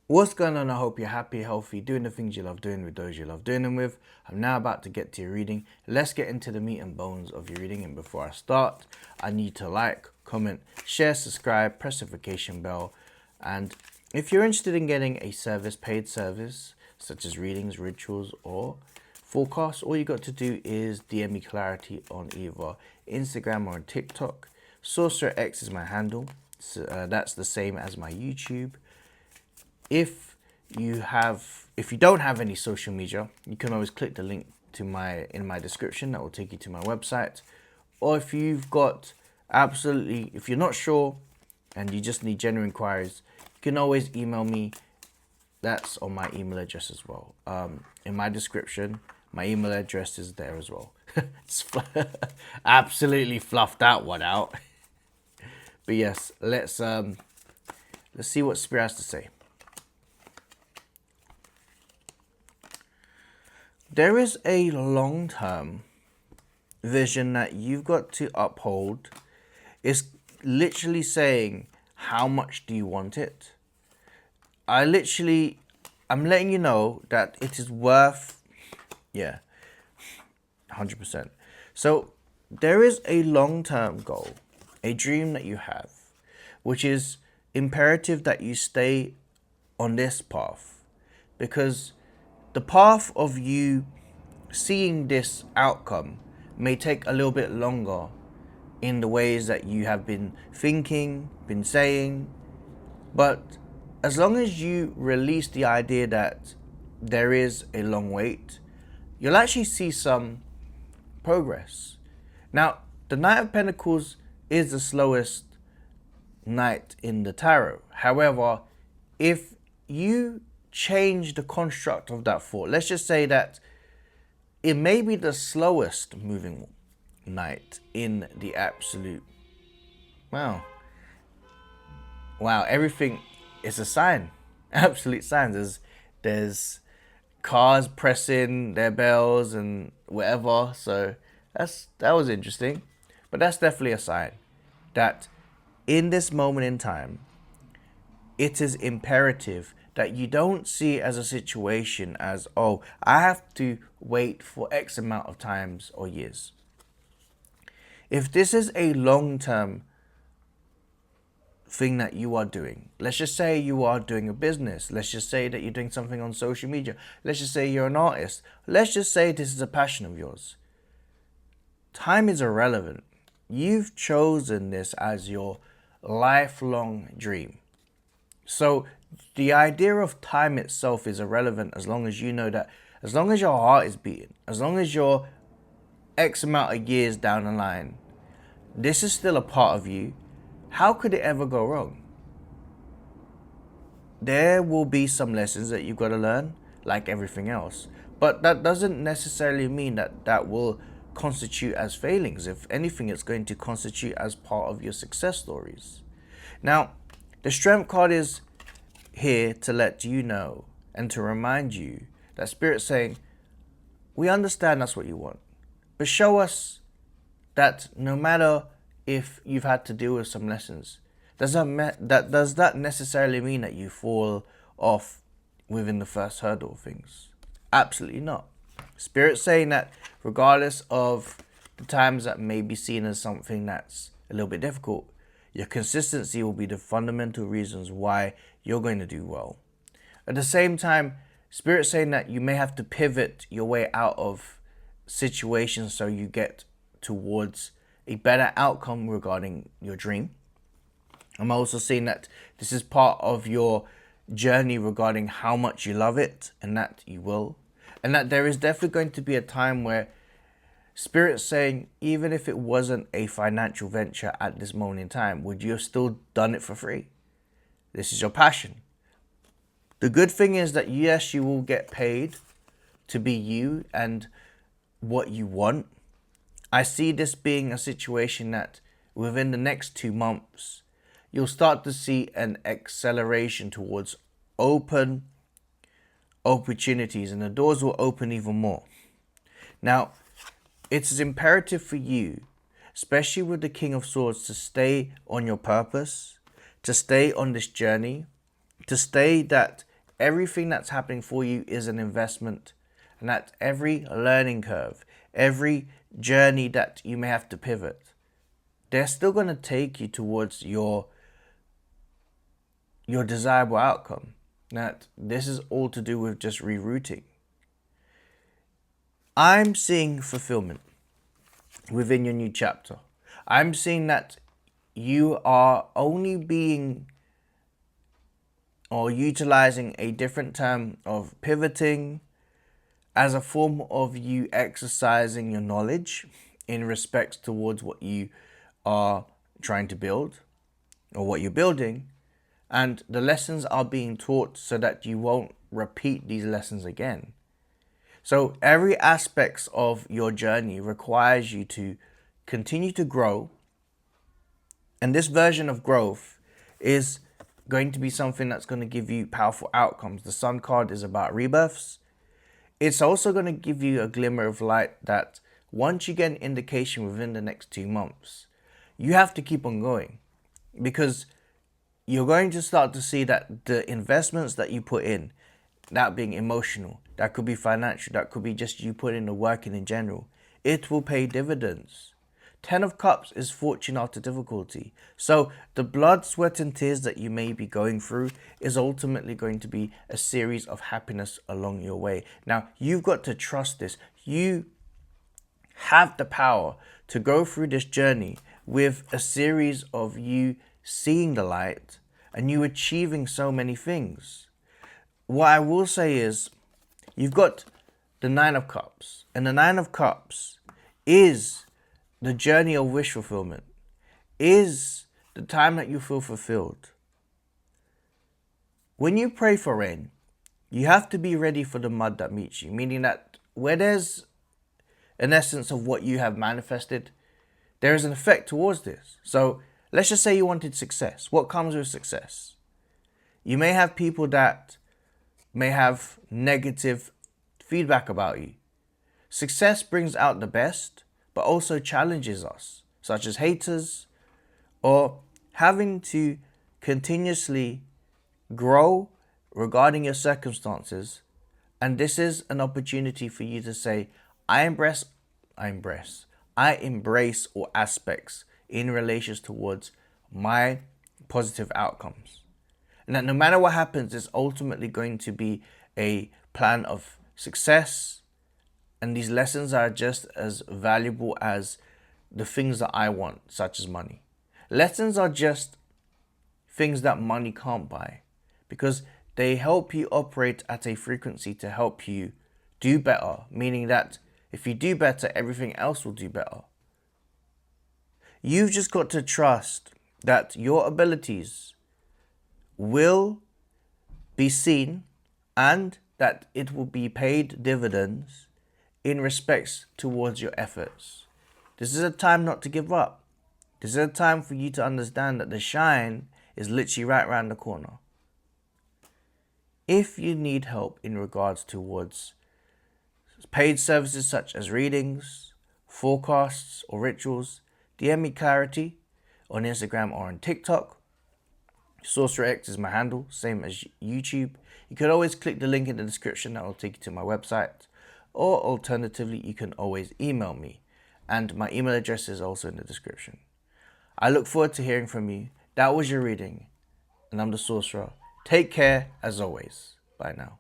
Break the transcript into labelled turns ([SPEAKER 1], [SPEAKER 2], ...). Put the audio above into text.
[SPEAKER 1] What's going on? I hope you're happy, healthy, doing the things you love doing with those you love doing them with. I'm now about to get to your reading. Let's get into the meat and bones of your reading. And before I start, I need to like, comment, share, subscribe, press the notification bell. And if you're interested in getting a service, paid service, such as readings, rituals, or forecasts, all you got to do is DM me clarity on either Instagram or on TikTok. Sorcerer X is my handle. So, that's the same as my YouTube. If you don't have any social media, you can always click the link to in my description. That will take you to my website. Or if if you're not sure and you just need general inquiries, you can always email me. That's on my email address as well. In my description, my email address is there as well. Absolutely fluffed that one out. But yes, let's see what Spirit has to say. There is a long-term vision that you've got to uphold. It's literally saying, how much do you want it? I'm letting you know that it is worth, 100%. So there is a long-term goal, a dream that you have, which is imperative that you stay on this path, because the path of you seeing this outcome may take a little bit longer in the ways that you have been thinking, been saying, but as long as you release the idea that there is a long wait, you'll actually see some progress. Now, the Knight of Pentacles is the slowest knight in the tarot. However, if you change the construct of that thought, let's just say that it may be the slowest moving knight in the absolute. Wow, everything is a sign. Absolute signs. There's cars pressing their bells and whatever. So that was interesting. But that's definitely a sign that in this moment in time, it is imperative that you don't see it as a situation as, oh, I have to wait for X amount of times or years. If this is a long-term thing that you are doing, let's just say you are doing a business, let's just say that you're doing something on social media, let's just say you're an artist, let's just say this is a passion of yours, time is irrelevant. You've chosen this as your lifelong dream. So the idea of time itself is irrelevant as long as you know that, as long as your heart is beating, as long as you're X amount of years down the line, this is still a part of you. How could it ever go wrong? There will be some lessons that you've got to learn, like everything else. But that doesn't necessarily mean that that will constitute as failings. If anything, it's going to constitute as part of your success stories. Now, the Strength card is here to let you know and to remind you that Spirit's saying, we understand that's what you want, but show us that no matter if you've had to deal with some lessons, does that necessarily mean that you fall off within the first hurdle of things? Absolutely not. Spirit's saying that regardless of the times that may be seen as something that's a little bit difficult, your consistency will be the fundamental reasons why you're going to do well. At the same time, Spirit's saying that you may have to pivot your way out of situations so you get towards a better outcome regarding your dream. I'm also seeing that this is part of your journey regarding how much you love it, and that you will. And that there is definitely going to be a time where Spirit's saying, even if it wasn't a financial venture at this moment in time, would you have still done it for free? This is your passion. The good thing is that yes, you will get paid to be you and what you want. I see this being a situation that within the next 2 months, you'll start to see an acceleration towards open opportunities, and the doors will open even more. Now, it is imperative for you, especially with the King of Swords, to stay on your purpose, to stay on this journey, to stay that everything that's happening for you is an investment, and that every learning curve, every journey that you may have to pivot, they're still going to take you towards your desirable outcome. That this is all to do with just rerouting. I'm seeing fulfillment within your new chapter. I'm seeing that you are only being or utilizing a different term of pivoting as a form of you exercising your knowledge in respects towards what you are trying to build or what you're building, and the lessons are being taught so that you won't repeat these lessons again. So every aspect of your journey requires you to continue to grow, and this version of growth is going to be something that's going to give you powerful outcomes. The Sun card is about rebirths. It's also going to give you a glimmer of light that once you get an indication within the next 2 months, you have to keep on going, because you're going to start to see that the investments that you put in, that being emotional, that could be financial, that could be just you putting the work in general, it will pay dividends. 10 of Cups is fortune after difficulty. So the blood, sweat and tears that you may be going through is ultimately going to be a series of happiness along your way. Now, you've got to trust this. You have the power to go through this journey with a series of you seeing the light and you achieving so many things. What I will say is, you've got the 9 of Cups, and the 9 of Cups is the journey of wish fulfillment, is the time that you feel fulfilled. When you pray for rain, you have to be ready for the mud that meets you, meaning that where there's an essence of what you have manifested, there is an effect towards this. So let's just say you wanted success. What comes with success? You may have people that may have negative feedback about you. Success brings out the best, but also challenges us, such as haters, or having to continuously grow regarding your circumstances. And this is an opportunity for you to say, I embrace all aspects in relation towards my positive outcomes. And that no matter what happens, it's ultimately going to be a plan of success. And these lessons are just as valuable as the things that I want, such as money. Lessons are just things that money can't buy, because they help you operate at a frequency to help you do better, meaning that if you do better, everything else will do better. You've just got to trust that your abilities will be seen and that it will be paid dividends in respects towards your efforts. This is a time not to give up. This is a time for you to understand that the shine is literally right around the corner. If you need help in regards towards paid services such as readings, forecasts or rituals, DM me Clarity on Instagram or on TikTok. Sorcerer X is my handle, same as YouTube. You can always click the link in the description that will take you to my website. Or alternatively, you can always email me, and my email address is also in the description. I look forward to hearing from you. That was your reading, and I'm the Sorcerer. Take care as always. Bye now.